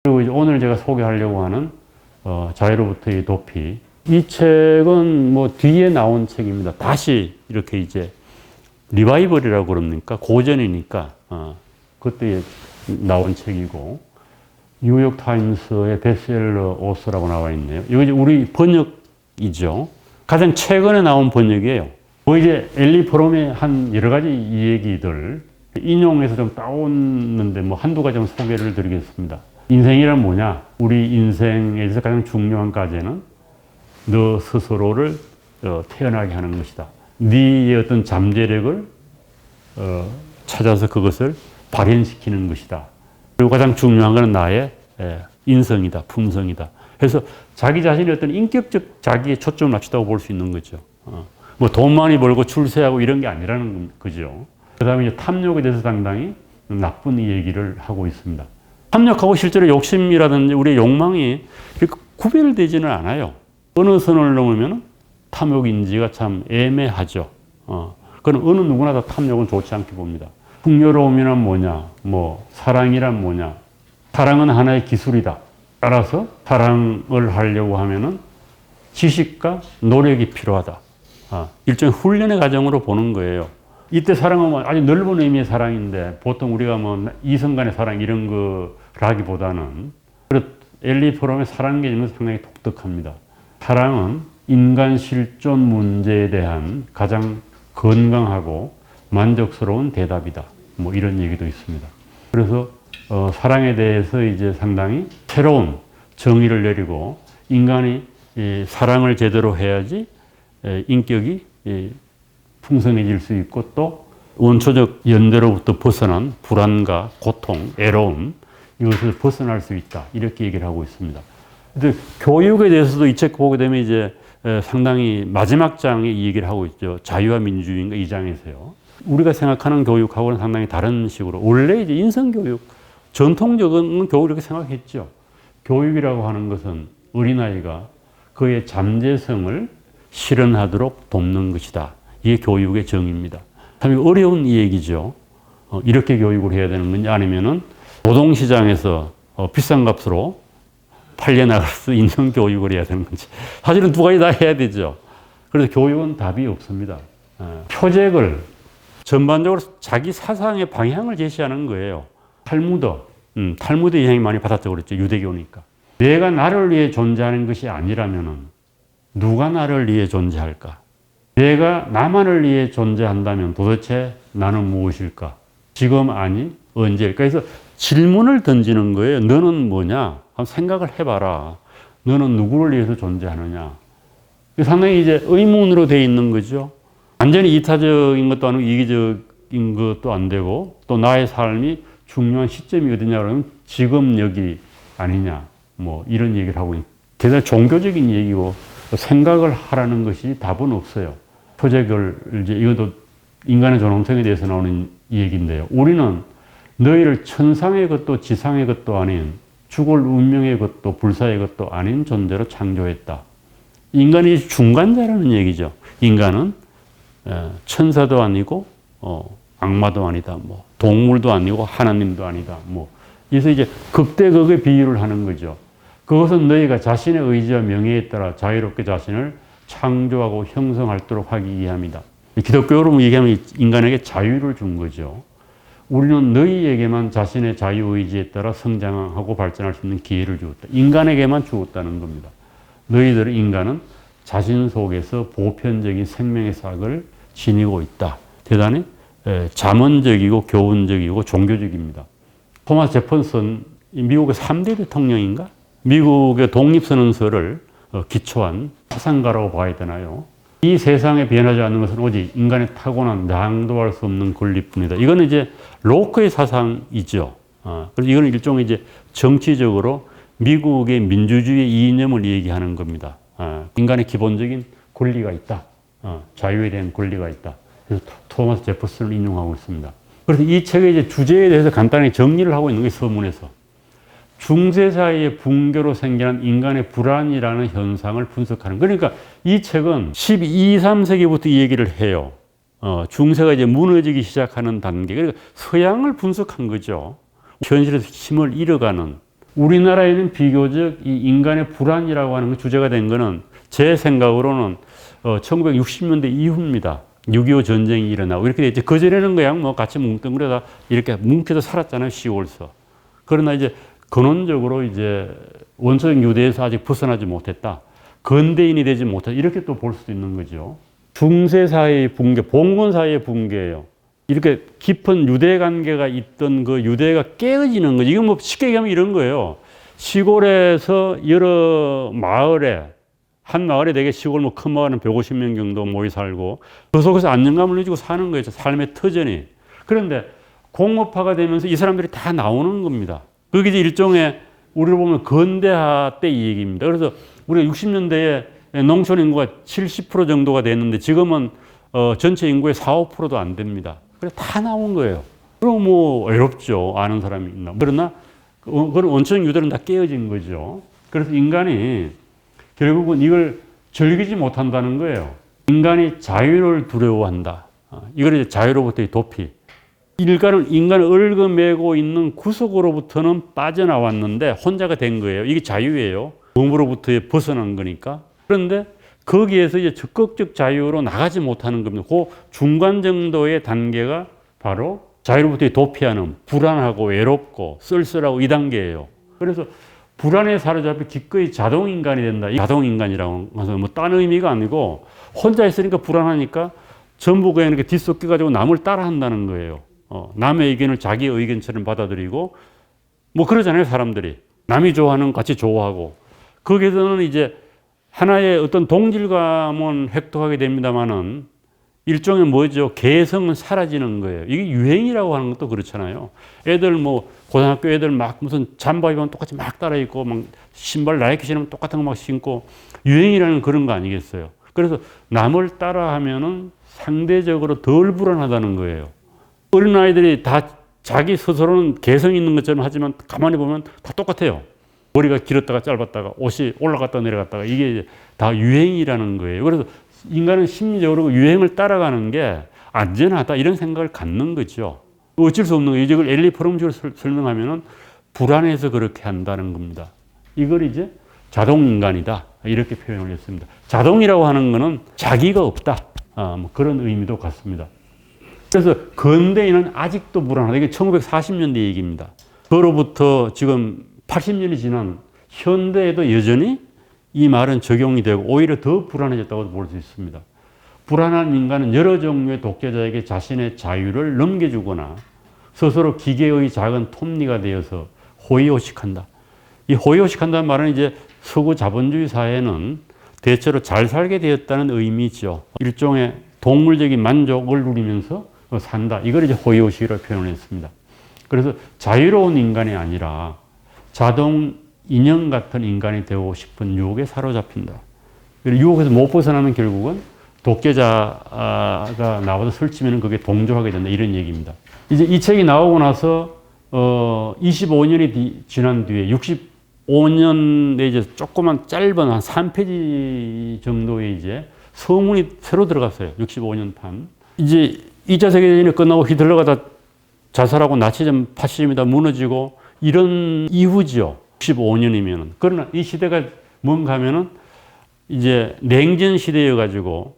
그리고 이제 오늘 제가 소개하려고 하는 자유로부터의 도피. 이 책은 뭐 뒤에 나온 책입니다. 다시 이렇게 이제 리바이벌이라고 그럽니까? 고전이니까 그때 나온 책이고 뉴욕 타임스의 베스트셀러 오서라고 나와 있네요. 이거 이제 우리 번역이죠. 가장 최근에 나온 번역이에요. 뭐 이제 엘리 프롬의 한 여러 가지 얘기들 인용해서 좀 따왔는데 뭐 한두 가지 좀 소개를 드리겠습니다. 인생이란 뭐냐? 우리 인생에서 가장 중요한 과제는 너 스스로를 태어나게 하는 것이다. 네의 어떤 잠재력을 찾아서 그것을 발현시키는 것이다. 그리고 가장 중요한 것은 나의 인성이다, 품성이다. 그래서 자기 자신의 어떤 인격적 자기에 초점을 맞추다고 볼 수 있는 거죠. 뭐 돈 많이 벌고 출세하고 이런 게 아니라는 거죠. 그 다음에 이제 탐욕에 대해서 상당히 나쁜 얘기를 하고 있습니다. 탐욕하고 실제로 욕심이라든지 우리의 욕망이 이렇게 구별되지는 않아요. 어느 선을 넘으면 탐욕인지가 참 애매하죠. 그건 어느 누구나 다 탐욕은 좋지 않게 봅니다. 풍요로움이란 뭐냐, 뭐 사랑이란 뭐냐. 사랑은 하나의 기술이다. 따라서 사랑을 하려고 하면은 지식과 노력이 필요하다. 일종의 훈련의 과정으로 보는 거예요. 이때 사랑은 아주 넓은 의미의 사랑인데 보통 우리가 뭐 이성 간의 사랑 이런 거라기보다는 엘리 프롬의 사랑 개념은 상당히 독특합니다. 사랑은 인간 실존 문제에 대한 가장 건강하고 만족스러운 대답이다. 뭐 이런 얘기도 있습니다. 그래서 사랑에 대해서 이제 상당히 새로운 정의를 내리고 인간이 사랑을 제대로 해야지 인격이 풍성해질 수 있고 또 원초적 연대로부터 벗어난 불안과 고통, 애로움 이것을 벗어날 수 있다. 이렇게 얘기를 하고 있습니다. 근데 교육에 대해서도 이 책 보게 되면 이제 상당히 마지막 장에 이 얘기를 하고 있죠. 자유와 민주주의인가 이 장에서요. 우리가 생각하는 교육하고는 상당히 다른 식으로 원래 이제 인성교육, 전통적인 교육을 이렇게 생각했죠. 교육이라고 하는 것은 어린아이가 그의 잠재성을 실현하도록 돕는 것이다. 이게 교육의 정의입니다. 참 어려운 얘기죠. 이렇게 교육을 해야 되는 건지 아니면은 노동시장에서 비싼 값으로 팔려나갈 수 있는 교육을 해야 되는 건지. 사실은 두 가지 다 해야 되죠. 그래서 교육은 답이 없습니다. 표적을 전반적으로 자기 사상의 방향을 제시하는 거예요. 탈무드 영향이 많이 받았다고 그랬죠. 유대교니까. 내가 나를 위해 존재하는 것이 아니라면은 누가 나를 위해 존재할까? 내가 나만을 위해 존재한다면 도대체 나는 무엇일까? 지금 아니 언제일까? 그래서 질문을 던지는 거예요. 너는 뭐냐? 한번 생각을 해봐라. 너는 누구를 위해서 존재하느냐? 상당히 이제 의문으로 되어 있는 거죠. 완전히 이타적인 것도 아니고 이기적인 것도 안 되고 또 나의 삶이 중요한 시점이 어디냐 그러면 지금 여기 아니냐. 뭐 이런 얘기를 하고 있는 대단히 종교적인 얘기고 생각을 하라는 것이 답은 없어요. 표적을 이제 이것도 인간의 존엄성에 대해서 나오는 얘기인데요. 우리는 너희를 천상의 것도 지상의 것도 아닌 죽을 운명의 것도 불사의 것도 아닌 존재로 창조했다. 인간이 중간자라는 얘기죠. 인간은 천사도 아니고 악마도 아니다. 뭐 동물도 아니고 하나님도 아니다. 뭐 그래서 이제 극대극의 비유를 하는 거죠. 그것은 너희가 자신의 의지와 명예에 따라 자유롭게 자신을 창조하고 형성하도록 하기 위함이다. 기독교로 얘기하면 인간에게 자유를 준 거죠. 우리는 너희에게만 자신의 자유의지에 따라 성장하고 발전할 수 있는 기회를 주었다. 인간에게만 주었다는 겁니다. 너희들은 인간은 자신 속에서 보편적인 생명의 싹을 지니고 있다. 대단히 자문적이고 교훈적이고 종교적입니다. 토마스 제퍼슨 미국의 3대 대통령인가? 미국의 독립선언서를 기초한 사상가라고 봐야 되나요? 이 세상에 변하지 않는 것은 오직 인간의 타고난 양도할 수 없는 권리뿐이다. 이거는 이제 로크의 사상이죠. 그래서 이거는 일종의 이제 정치적으로 미국의 민주주의 이념을 얘기하는 겁니다. 인간의 기본적인 권리가 있다. 자유에 대한 권리가 있다. 그래서 토마스 제퍼슨을 인용하고 있습니다. 그래서 이 책의 이제 주제에 대해서 간단히 정리를 하고 있는 게 서문에서 중세 사이의 붕괴로 생겨난 인간의 불안이라는 현상을 분석하는. 그러니까 이 책은 12, 3세기부터 이 얘기를 해요. 중세가 이제 무너지기 시작하는 단계. 그러니까 서양을 분석한 거죠. 현실에서 힘을 잃어가는 우리나라에는 비교적 이 인간의 불안이라고 하는 게 주제가 된 거는 제 생각으로는 1960년대 이후입니다. 6.25 전쟁이 일어나고 이렇게 됐지. 그전에는 그냥 뭐 같이 뭉뚱그려다 이렇게 뭉쳐서 살았잖아요. 시골서. 그러나 이제 근원적으로 이제 원초적 유대에서 아직 벗어나지 못했다. 근대인이 되지 못했다. 이렇게 또 볼 수도 있는 거죠. 중세 사회의 붕괴, 봉건 사회의 붕괴예요. 이렇게 깊은 유대 관계가 있던 그 유대가 깨어지는 거죠. 이건 뭐 쉽게 얘기하면 이런 거예요. 시골에서 여러 마을에 한 마을에 되게 시골 뭐 큰 마을은 150명 정도 모여 살고 그 속에서 안정감을 누리고 사는 거예요. 삶의 터전이. 그런데 공업화가 되면서 이 사람들이 다 나오는 겁니다. 그게 이제 일종의 우리를 보면 근대화 때 이 얘기입니다. 그래서 우리가 60년대에 농촌 인구가 70% 정도가 됐는데 지금은 전체 인구의 4, 5%도 안 됩니다. 그래서 다 나온 거예요. 그럼 뭐 외롭죠. 아는 사람이 있나. 그러나 그런 원초적 유대는 다 깨어진 거죠. 그래서 인간이 결국은 이걸 즐기지 못한다는 거예요. 인간이 자유를 두려워한다. 이걸 이제 자유로부터의 도피. 인간을 얽어매고 있는 구속으로부터는 빠져나왔는데 혼자가 된 거예요. 이게 자유예요. 몸으로부터 벗어난 거니까. 그런데 거기에서 이제 적극적 자유로 나가지 못하는 겁니다. 그 중간 정도의 단계가 바로 자유로부터 도피하는 불안하고 외롭고 쓸쓸하고 이 단계예요. 그래서 불안에 사로잡혀 기꺼이 자동인간이 된다. 이 자동인간이라고 해서 뭐 딴 의미가 아니고 혼자 있으니까 불안하니까 전부 그냥 이렇게 뒤섞여가지고 남을 따라한다는 거예요. 남의 의견을 자기 의견처럼 받아들이고 뭐 그러잖아요, 사람들이. 남이 좋아하는 거 같이 좋아하고. 거기서는 이제 하나의 어떤 동질감은 획득하게 됩니다만은 일종의 뭐죠? 개성은 사라지는 거예요. 이게 유행이라고 하는 것도 그렇잖아요. 애들 뭐 고등학교 애들 막 무슨 잠바 입으면 똑같이 막 따라 입고 막 신발 나이키 신으면 똑같은 거 막 신고 유행이라는 그런 거 아니겠어요. 그래서 남을 따라 하면은 상대적으로 덜 불안하다는 거예요. 어린아이들이 다 자기 스스로는 개성 있는 것처럼 하지만 가만히 보면 다 똑같아요. 머리가 길었다가 짧았다가 옷이 올라갔다 내려갔다가 이게 다 유행이라는 거예요. 그래서 인간은 심리적으로 유행을 따라가는 게 안전하다 이런 생각을 갖는 거죠. 어쩔 수 없는 거예요. 이걸 엘리 프롬식으로 설명하면은 불안해서 그렇게 한다는 겁니다. 이걸 이제 자동인간이다 이렇게 표현을 했습니다. 자동이라고 하는 거는 자기가 없다. 뭐 그런 의미도 같습니다. 그래서 근대인은 아직도 불안하다. 이게 1940년대 얘기입니다. 그로부터 지금 80년이 지난 현대에도 여전히 이 말은 적용이 되고 오히려 더 불안해졌다고 볼 수 있습니다. 불안한 인간은 여러 종류의 독재자에게 자신의 자유를 넘겨주거나 스스로 기계의 작은 톱니가 되어서 호의호식한다. 이 호의호식한다는 말은 이제 서구 자본주의 사회는 대체로 잘 살게 되었다는 의미죠. 일종의 동물적인 만족을 누리면서 산다. 이걸 이제 호의호식이라고 표현을 했습니다. 그래서 자유로운 인간이 아니라 자동 인형 같은 인간이 되고 싶은 유혹에 사로잡힌다. 유혹에서 못 벗어나면 결국은 독재자가 나와서 설치면 그게 동조하게 된다. 이런 얘기입니다. 이제 이 책이 나오고 나서 25년이 지난 뒤에 65년에 이제 조그만 짧은 한 3페이지 정도의 이제 서문이 새로 들어갔어요. 65년 판. 이제 2차 세계대전이 끝나고 히틀러가 다 자살하고 나치즘, 파시즘이 다 무너지고 이런 이후죠. 65년이면은. 그러나 이 시대가 뭔가 하면은 이제 냉전 시대여가지고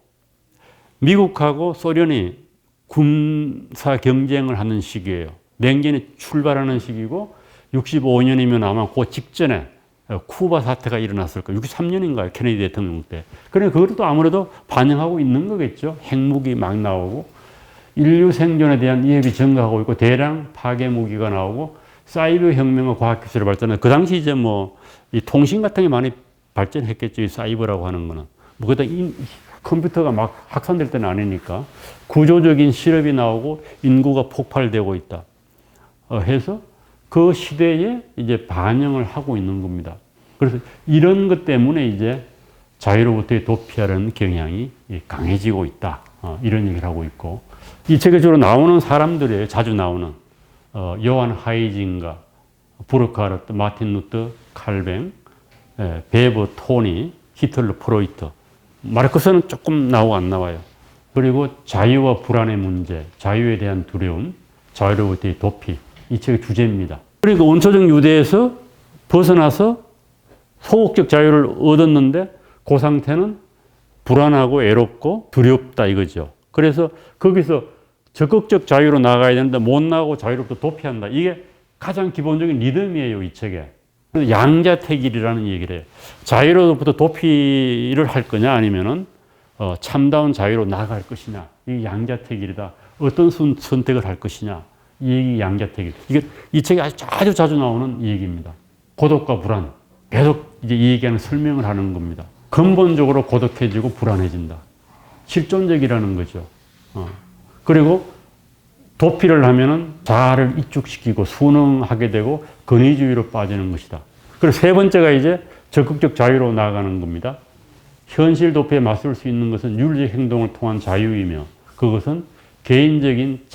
미국하고 소련이 군사 경쟁을 하는 시기예요. 냉전이 출발하는 시기고 65년이면 아마 그 직전에 쿠바 사태가 일어났을 거예요. 63년인가요? 케네디 대통령 때. 그러니까 그것도 아무래도 반영하고 있는 거겠죠. 핵무기 막 나오고 인류 생존에 대한 위협이 증가하고 있고 대량 파괴 무기가 나오고 사이버 혁명과 과학기술의 발전은 그 당시 이제 뭐 이 통신 같은 게 많이 발전했겠죠. 이 사이버라고 하는 거는. 뭐 그다 컴퓨터가 막 확산될 때는 아니니까 구조적인 실험이 나오고 인구가 폭발되고 있다. 해서 그 시대에 이제 반영을 하고 있는 겁니다. 그래서 이런 것 때문에 이제 자유로부터의 도피하려는 경향이 강해지고 있다. 이런 얘기를 하고 있고 이 책에 주로 나오는 사람들이 자주 나오는 요한 하이징가, 부르크하르트, 마틴 루터, 칼뱅, 베버 토니, 히틀러, 프로이트. 마르크스는 조금 나오고 안 나와요. 그리고 자유와 불안의 문제, 자유에 대한 두려움, 자유로부터의 도피. 이 책의 주제입니다. 그리고 원초적 유대에서 벗어나서 소극적 자유를 얻었는데 그 상태는 불안하고 애롭고 두렵다 이거죠. 그래서 거기서 적극적 자유로 나가야 되는데 못 나가고 자유롭게 도피한다. 이게 가장 기본적인 리듬이에요, 이 책에. 양자택일이라는 얘기를 해요. 자유로부터 도피를 할 거냐 아니면은 참다운 자유로 나아갈 것이냐. 이게 양자택일이다. 어떤 선택을 할 것이냐. 이 얘기 양자택일. 이게 이 책에 아주 자주 나오는 얘기입니다. 고독과 불안. 계속 이제 이 얘기하는 설명을 하는 겁니다. 근본적으로 고독해지고 불안해진다. 실존적이라는 거죠. 그리고 도피를 하면은 자아를 이축시키고 순응하게 되고 권위주의로 빠지는 것이다. 그리고 세 번째가 이제 적극적 자유로 나아가는 겁니다. 현실 도피에 맞설 수 있는 것은 윤리적 행동을 통한 자유이며 그것은 개인적인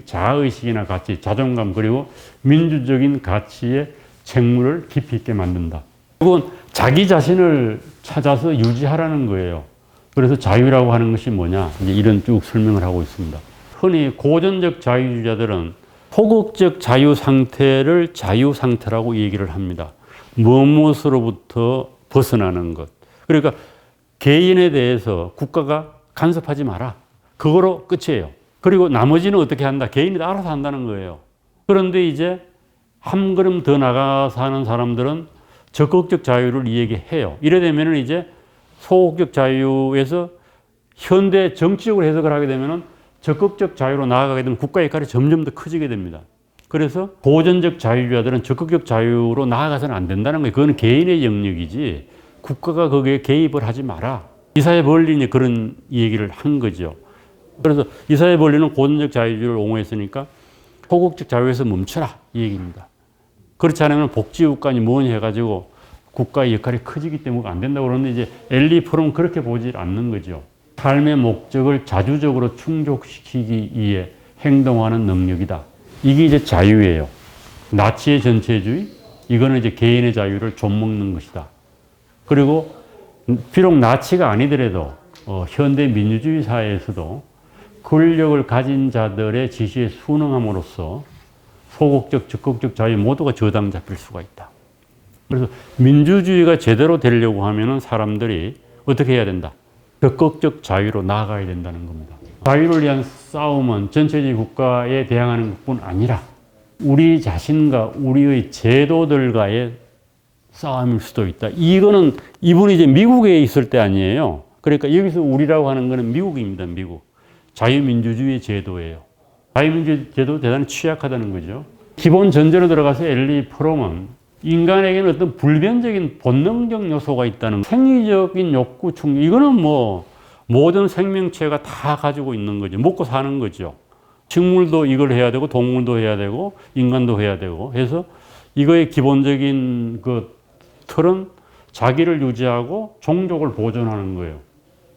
자아의식이나 가치, 자존감 그리고 민주적인 가치의 책무를 깊이 있게 만든다. 그건 자기 자신을 찾아서 유지하라는 거예요. 그래서 자유라고 하는 것이 뭐냐? 이제 이런 쭉 설명을 하고 있습니다. 흔히 고전적 자유주의자들은 소극적 자유 상태를 자유 상태라고 얘기를 합니다. 무엇으로부터 벗어나는 것. 그러니까 개인에 대해서 국가가 간섭하지 마라. 그거로 끝이에요. 그리고 나머지는 어떻게 한다? 개인이 알아서 한다는 거예요. 그런데 이제 한 걸음 더 나가서 하는 사람들은 적극적 자유를 얘기해요. 이래 되면 이제 소극적 자유에서 현대 정치적으로 해석을 하게 되면 적극적 자유로 나아가게 되면 국가 역할이 점점 더 커지게 됩니다. 그래서 고전적 자유주의자들은 적극적 자유로 나아가서는 안 된다는 거예요. 그건 개인의 영역이지 국가가 거기에 개입을 하지 마라. 이사회 벌린이 그런 얘기를 한 거죠. 그래서 이사회 벌린은 고전적 자유주의를 옹호했으니까 소극적 자유에서 멈춰라 이 얘기입니다. 그렇지 않으면 복지국가니 뭐니 해가지고 국가의 역할이 커지기 때문에 안 된다고 그러는데 이제 엘리 프롬은 그렇게 보지 않는 거죠. 삶의 목적을 자주적으로 충족시키기 위해 행동하는 능력이다. 이게 이제 자유예요. 나치의 전체주의, 이거는 이제 개인의 자유를 좀먹는 것이다. 그리고 비록 나치가 아니더라도 현대 민주주의 사회에서도 권력을 가진 자들의 지시에 순응함으로써 소극적, 적극적 자유 모두가 저당 잡힐 수가 있다. 그래서 민주주의가 제대로 되려고 하면은 사람들이 어떻게 해야 된다? 적극적 자유로 나아가야 된다는 겁니다. 자유를 위한 싸움은 전체주의 국가에 대항하는 것뿐 아니라 우리 자신과 우리의 제도들과의 싸움일 수도 있다. 이거는 이분이 이제 미국에 있을 때 아니에요. 그러니까 여기서 우리라고 하는 거는 미국입니다. 미국. 자유민주주의 제도예요. 자유민주주의 제도 대단히 취약하다는 거죠. 기본 전제로 들어가서 엘리 프롬은 인간에게는 어떤 불변적인 본능적 요소가 있다는 생리적인 욕구 충족 이거는 뭐 모든 생명체가 다 가지고 있는 거죠. 먹고 사는 거죠. 식물도 이걸 해야 되고 동물도 해야 되고 인간도 해야 되고 해서 이거의 기본적인 그 틀은 자기를 유지하고 종족을 보존하는 거예요.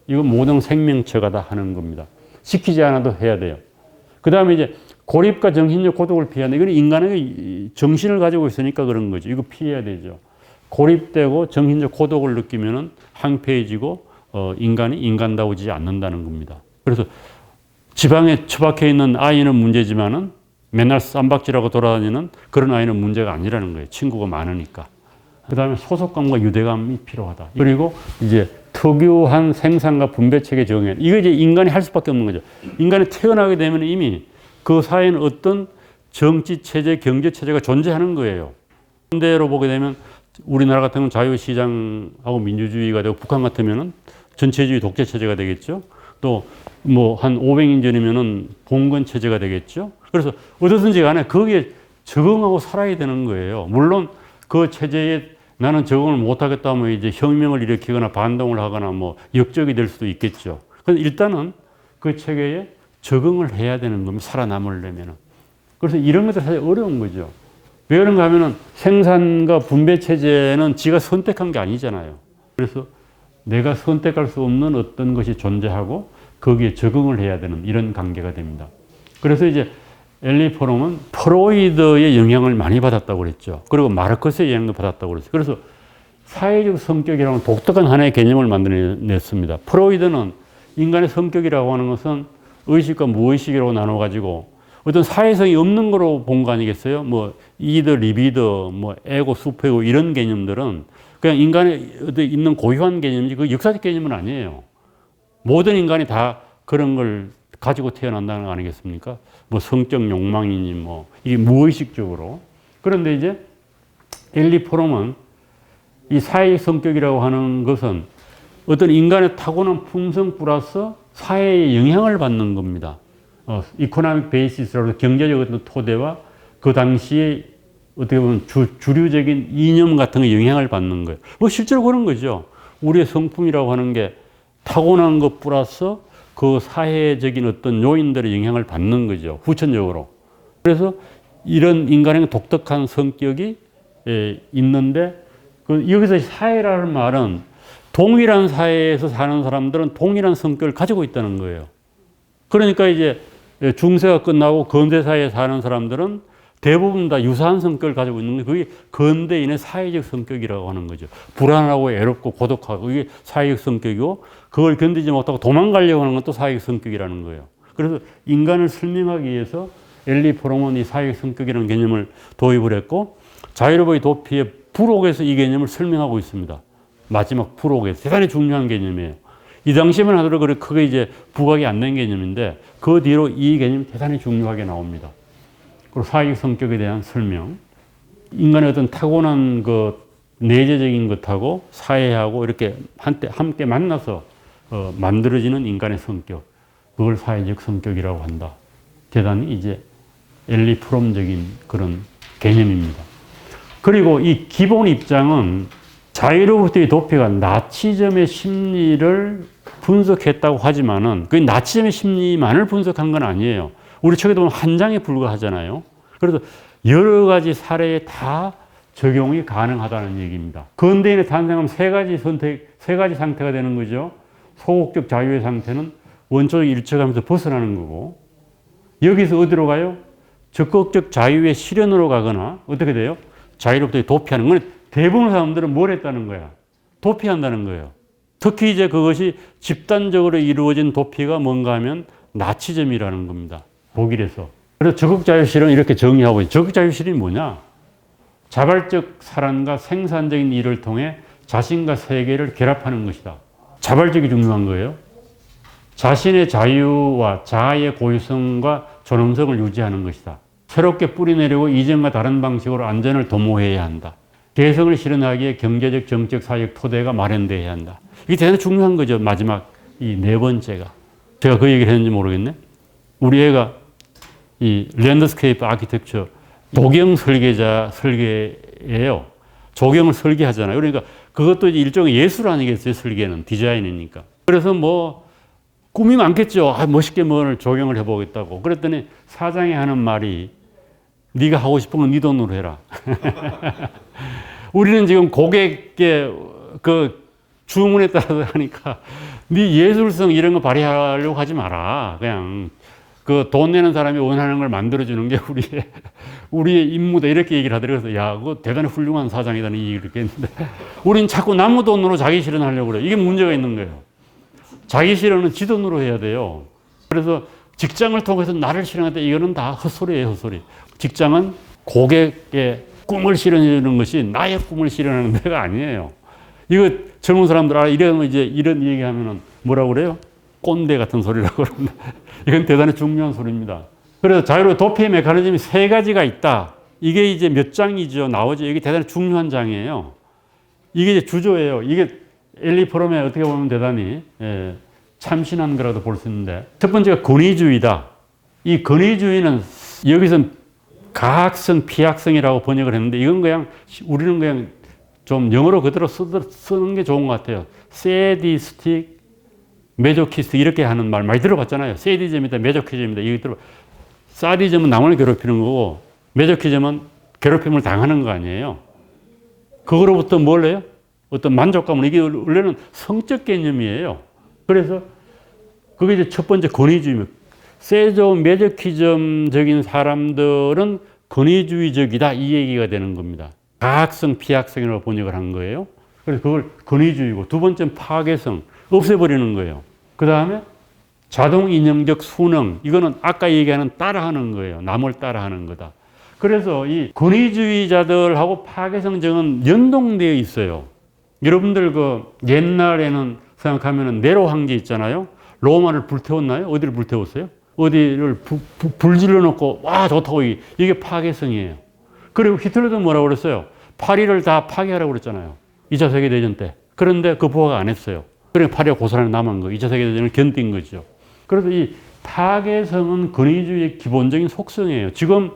이거 모든 생명체가 다 하는 겁니다. 시키지 않아도 해야 돼요. 그 다음에 이제 고립과 정신적 고독을 피해야 돼. 이건 인간에게 정신을 가지고 있으니까 그런 거죠. 이거 피해야 되죠. 고립되고 정신적 고독을 느끼면은 항폐해지고 인간이 인간다우지 않는다는 겁니다. 그래서 지방에 처박혀 있는 아이는 문제지만은 맨날 쌈박질하고 돌아다니는 그런 아이는 문제가 아니라는 거예요. 친구가 많으니까. 그 다음에 소속감과 유대감이 필요하다. 그리고 이제 특유한 생산과 분배 체계 정해. 이거 이제 인간이 할 수밖에 없는 거죠. 인간이 태어나게 되면 이미 그 사회는 어떤 정치 체제, 경제 체제가 존재하는 거예요. 현대로 보게 되면 우리나라 같은 건 자유시장하고 민주주의가 되고 북한 같으면은 전체주의 독재 체제가 되겠죠. 또 뭐 한 500년 전이면은 봉건 체제가 되겠죠. 그래서 어디든지 간에 거기에 적응하고 살아야 되는 거예요. 물론 그 체제에 나는 적응을 못 하겠다 하면 이제 혁명을 일으키거나 반동을 하거나 뭐 역적이 될 수도 있겠죠. 그런데 일단은 그 체계에 적응을 해야 되는 겁니다. 살아남으려면은. 그래서 이런 것들 사실 어려운 거죠. 왜 그런가 하면은 생산과 분배 체제는 지가 선택한 게 아니잖아요. 그래서 내가 선택할 수 없는 어떤 것이 존재하고 거기에 적응을 해야 되는 이런 관계가 됩니다. 그래서 이제 엘리 프롬은 프로이드의 영향을 많이 받았다고 그랬죠. 그리고 마르크스의 영향도 받았다고 그랬어요. 그래서 사회적 성격이라는 독특한 하나의 개념을 만들어냈습니다. 프로이드는 인간의 성격이라고 하는 것은 의식과 무의식이라고 나눠가지고 어떤 사회성이 없는 거로 본 거 아니겠어요? 뭐 이더, 리비더, 뭐 에고, 수페고 이런 개념들은 그냥 인간의 어디 있는 고유한 개념이지 그 역사적 개념은 아니에요. 모든 인간이 다 그런 걸 가지고 태어난다는 거 아니겠습니까? 뭐 성적 욕망이니 뭐 이게 무의식적으로. 그런데 이제 엘리 프롬은 이 사회의 성격이라고 하는 것은 어떤 인간의 타고난 품성 플러스 사회의 영향을 받는 겁니다. 이코노믹 베이시스라고 경제적 어떤 토대와 그 당시에 어떻게 보면 주류적인 이념 같은 거 영향을 받는 거예요. 뭐 실제로 그런 거죠. 우리의 성품이라고 하는 게 타고난 것 플러스 그 사회적인 어떤 요인들의 영향을 받는 거죠. 후천적으로. 그래서 이런 인간의 독특한 성격이 있는데 여기서 사회라는 말은 동일한 사회에서 사는 사람들은 동일한 성격을 가지고 있다는 거예요. 그러니까 이제 중세가 끝나고 근대 사회에 사는 사람들은 대부분 다 유사한 성격을 가지고 있는 게 그게 근대인의 사회적 성격이라고 하는 거죠. 불안하고 애롭고 고독하고 이게 사회적 성격이고 그걸 견디지 못하고 도망가려고 하는 건 또 사회적 성격이라는 거예요. 그래서 인간을 설명하기 위해서 엘리 프롬은 이 사회적 성격이라는 개념을 도입을 했고 자유로버의 도피의 부록에서 이 개념을 설명하고 있습니다. 마지막 부록에서 대단히 중요한 개념이에요. 이 당시만 하더라도 크게 이제 부각이 안 된 개념인데 그 뒤로 이 개념이 대단히 중요하게 나옵니다. 그리고 사회적 성격에 대한 설명, 인간의 어떤 타고난 그 내재적인 것하고 사회하고 이렇게 함께 만나서 만들어지는 인간의 성격, 그걸 사회적 성격이라고 한다. 대단히 이제 엘리 프롬적인 그런 개념입니다. 그리고 이 기본 입장은 자유로부터의 도피가 나치즘의 심리를 분석했다고 하지만은 그 나치즘의 심리만을 분석한 건 아니에요. 우리 책에 보면 한 장에 불과하잖아요. 그래서 여러 가지 사례에 다 적용이 가능하다는 얘기입니다. 근대인의 탄생하면 세 가지 상태가 되는 거죠. 소극적 자유의 상태는 원초적 일체감에서 벗어나는 거고, 여기서 어디로 가요? 적극적 자유의 실현으로 가거나 어떻게 돼요? 자유로부터 도피하는 건 대부분 사람들은 뭘 했다는 거야? 도피한다는 거예요. 특히 이제 그것이 집단적으로 이루어진 도피가 뭔가 하면 나치즘이라는 겁니다. 독일에서. 그래서 적극자유실은 이렇게 정의하고 있어요. 적극자유실이 뭐냐? 자발적 살안과 생산적인 일을 통해 자신과 세계를 결합하는 것이다. 자발적이 중요한 거예요. 자신의 자유와 자아의 고유성과 존엄성을 유지하는 것이다. 새롭게 뿌리내리고 이전과 다른 방식으로 안전을 도모해야 한다. 개성을 실현하기에 경제적, 정책, 사회적 토대가 마련돼야 한다. 이게 대단히 중요한 거죠. 마지막 이 네 번째가. 제가 그 얘기를 했는지 모르겠네. 우리 애가 이 랜드스케이프 아키텍처 조경 설계예요. 조경을 설계하잖아요. 그러니까 그것도 일종의 예술 아니겠어요. 설계는 디자인이니까. 그래서 뭐 꿈이 많겠죠. 멋있게 뭘 조경을 해보겠다고. 그랬더니 사장이 하는 말이 네가 하고 싶은 건 네 돈으로 해라. 우리는 지금 고객의 그 주문에 따라서 하니까 네 예술성 이런 거 발휘하려고 하지 마라. 그냥 그 돈 내는 사람이 원하는 걸 만들어주는 게 우리의 임무다. 이렇게 얘기를 하더라고요. 야, 그거 대단히 훌륭한 사장이다는 얘기를 이렇게 했는데 우린 자꾸 남의 돈으로 자기 실현하려고 그래요. 이게 문제가 있는 거예요. 자기 실현은 지 돈으로 해야 돼요. 그래서 직장을 통해서 나를 실현하는데 이거는 다 헛소리예요, 헛소리. 직장은 고객의 꿈을 실현해주는 것이 나의 꿈을 실현하는 데가 아니에요. 이거 젊은 사람들 이러면 이제 이런 얘기하면은 뭐라고 그래요? 꼰대 같은 소리라고 그러는데 이건 대단히 중요한 소리입니다. 그래서 자유로운 도피의 메커니즘이 세 가지가 있다. 이게 이제 몇 장이죠. 나오죠. 이게 대단히 중요한 장이에요. 이게 이제 주조예요. 이게 엘리 프롬에 어떻게 보면 대단히 참신한 거라도 볼 수 있는데 첫 번째가 권위주의다. 이 권위주의는 여기서 가학성, 피학성이라고 번역을 했는데 이건 그냥 우리는 그냥 좀 영어로 그대로 쓰는 게 좋은 것 같아요. 세디스틱, 메조키스트 이렇게 하는 말 많이 들어봤잖아요. 세디즘이다, 메조키즘이다. 이거 들어. 사디즘은 남을 괴롭히는 거고 메조키즘은 괴롭힘을 당하는 거 아니에요. 그거로부터 뭘 해요? 어떤 만족감은 이게 원래는 성적 개념이에요. 그래서 그게 이제 첫 번째 권위주의입니다. 세조 메조키즘적인 사람들은 권위주의적이다 이 얘기가 되는 겁니다. 가학성, 피학성이라고 번역을 한 거예요. 그래서 그걸 권위주의고 두 번째는 파괴성, 없애버리는 거예요. 그 다음에 자동 인형적 수능, 이거는 아까 얘기하는 따라하는 거예요. 남을 따라하는 거다. 그래서 이 권위주의자들하고 파괴성정은 연동되어 있어요. 여러분들 그 옛날에는 생각하면 네로 황제 있잖아요. 로마를 불태웠나요? 어디를 불태웠어요? 어디를 불질러 놓고 와 좋다고 이게 파괴성이에요. 그리고 히틀러도 뭐라고 그랬어요? 파리를 다 파괴하라고 그랬잖아요. 2차 세계대전 때. 그런데 그 부하가 안 했어요. 그러니까 파리가 고스란히 남은 거예요. 2차 세계대전을 견딘 거죠. 그래서 이 파괴성은 권위주의의 기본적인 속성이에요. 지금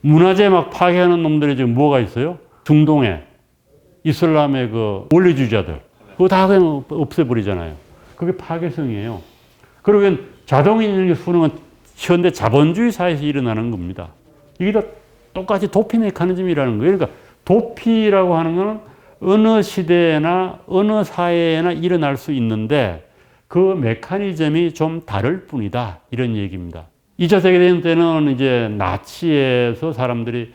문화재 막 파괴하는 놈들이 지금 뭐가 있어요? 중동에 이슬람의 그 원리주의자들. 그거 다 그냥 없애버리잖아요. 그게 파괴성이에요. 그러면 자동인형의 수능은 현대 자본주의 사회에서 일어나는 겁니다. 이게 다 똑같이 도피 메커니즘이라는 거예요. 그러니까 도피라고 하는 건 어느 시대나 어느 사회에나 일어날 수 있는데 그 메커니즘이 좀 다를 뿐이다. 이런 얘기입니다. 2차 세계대전 때는 이제 나치에서 사람들이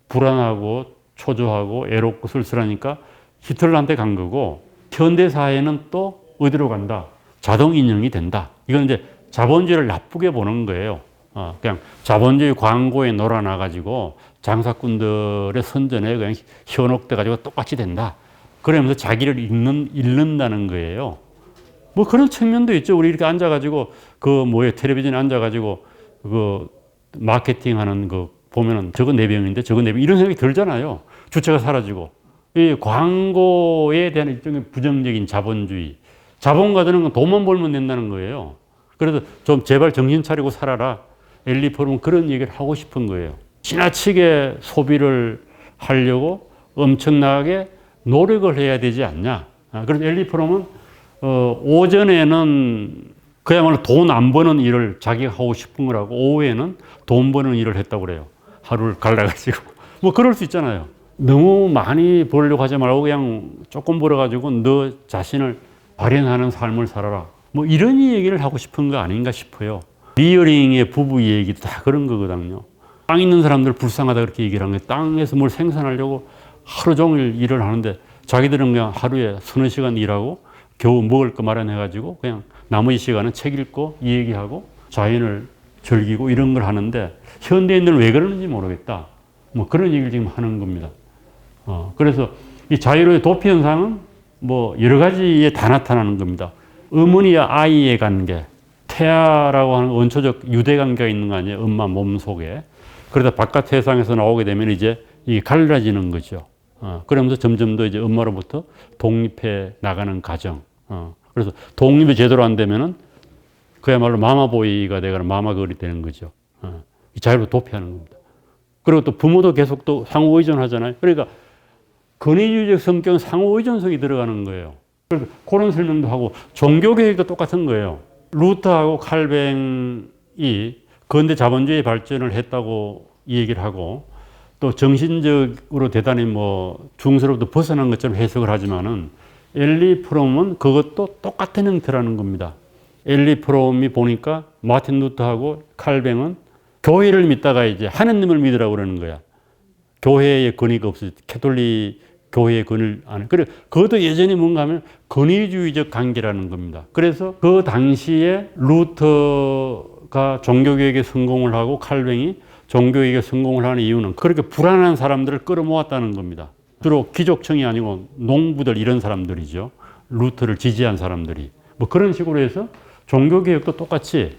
불안하고 초조하고 애롭고 쓸쓸하니까 히틀러한테 간 거고 현대 사회는 또 어디로 간다? 자동 인형이 된다. 이건 이제 자본주의를 나쁘게 보는 거예요. 그냥 자본주의 광고에 놀아나가지고 장사꾼들의 선전에 그냥 현혹돼가지고 똑같이 된다. 그러면서 자기를 잃는다는 거예요. 뭐 그런 측면도 있죠. 우리 이렇게 앉아가지고 텔레비전에 앉아가지고 그 마케팅하는 거 보면은 저거 내 병인데 저거 내 병 이런 생각이 들잖아요. 주체가 사라지고 이 광고에 대한 일종의 부정적인 자본주의. 자본가들은 돈만 벌면 된다는 거예요. 그래서 좀 제발 정신 차리고 살아라. 엘리 포럼은 그런 얘기를 하고 싶은 거예요. 지나치게 소비를 하려고 엄청나게 노력을 해야 되지 않냐. 그래서 엘리 포럼은 오전에는 그야말로 돈 안 버는 일을 자기가 하고 싶은 거라고 오후에는 돈 버는 일을 했다고 그래요. 하루를 갈라가지고. 뭐 그럴 수 있잖아요. 너무 많이 벌려고 하지 말고 그냥 조금 벌어가지고 너 자신을 발현하는 삶을 살아라. 뭐 이런 얘기를 하고 싶은 거 아닌가 싶어요. 리어링의 부부 얘기도 다 그런 거거든요. 땅 있는 사람들 불쌍하다 그렇게 얘기를 하는 거예요. 땅에서 뭘 생산하려고 하루 종일 일을 하는데 자기들은 그냥 하루에 서너 시간 일하고 겨우 먹을 거 마련해가지고 그냥 나머지 시간은 책 읽고 이 얘기하고 자연을 즐기고 이런 걸 하는데 현대인들은 왜 그러는지 모르겠다. 뭐 그런 얘기를 지금 하는 겁니다. 그래서 이 자유로의 도피 현상은 뭐 여러 가지에 다 나타나는 겁니다. 어머니와 아이의 관계, 태아라고 하는 원초적 유대 관계가 있는 거 아니에요? 엄마 몸 속에. 그러다 바깥 세상에서 나오게 되면 이제 이게 갈라지는 거죠. 그러면서 점점 더 이제 엄마로부터 독립해 나가는 과정. 그래서 독립이 제대로 안 되면은 그야말로 마마보이가 되거나 마마걸이 되는 거죠. 이 자유로 도피하는 겁니다. 그리고 또 부모도 계속 또 상호 의존하잖아요. 그러니까 권위주의적 성격은 상호 의존성이 들어가는 거예요. 그래서 그런 설명도 하고 종교개혁도 똑같은 거예요. 루터하고 칼뱅이 근대 자본주의 발전을 했다고 얘기를 하고 또 정신적으로 대단히 뭐 중세로부터 벗어난 것처럼 해석을 하지만은 엘리 프롬은 그것도 똑같은 형태라는 겁니다. 엘리 프롬이 보니까 마틴 루터하고 칼뱅은 교회를 믿다가 이제 하느님을 믿으라고 그러는 거야. 교회의 권위가 없어서 캐톨릭 교회의 권위를 안 해. 그래, 그것도 예전에 뭔가 하면 권위주의적 관계라는 겁니다. 그래서 그 당시에 루터가 종교개혁에 성공을 하고 칼뱅이 종교개혁에 성공을 하는 이유는 그렇게 불안한 사람들을 끌어모았다는 겁니다. 주로 귀족층이 아니고 농부들 이런 사람들이죠. 루터를 지지한 사람들이. 뭐 그런 식으로 해서 종교개혁도 똑같이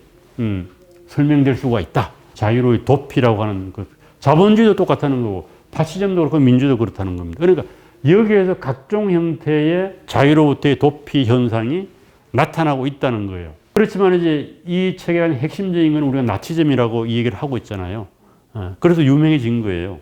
설명될 수가 있다. 자유로의 도피라고 하는 그 자본주의도 똑같다는 거고 파시즘도 그렇고 민주도 그렇다는 겁니다. 그러니까 여기에서 각종 형태의 자유로부터의 도피 현상이 나타나고 있다는 거예요. 그렇지만 이제 이 책의 핵심적인 건 우리가 나치즘이라고 이 얘기를 하고 있잖아요. 그래서 유명해진 거예요.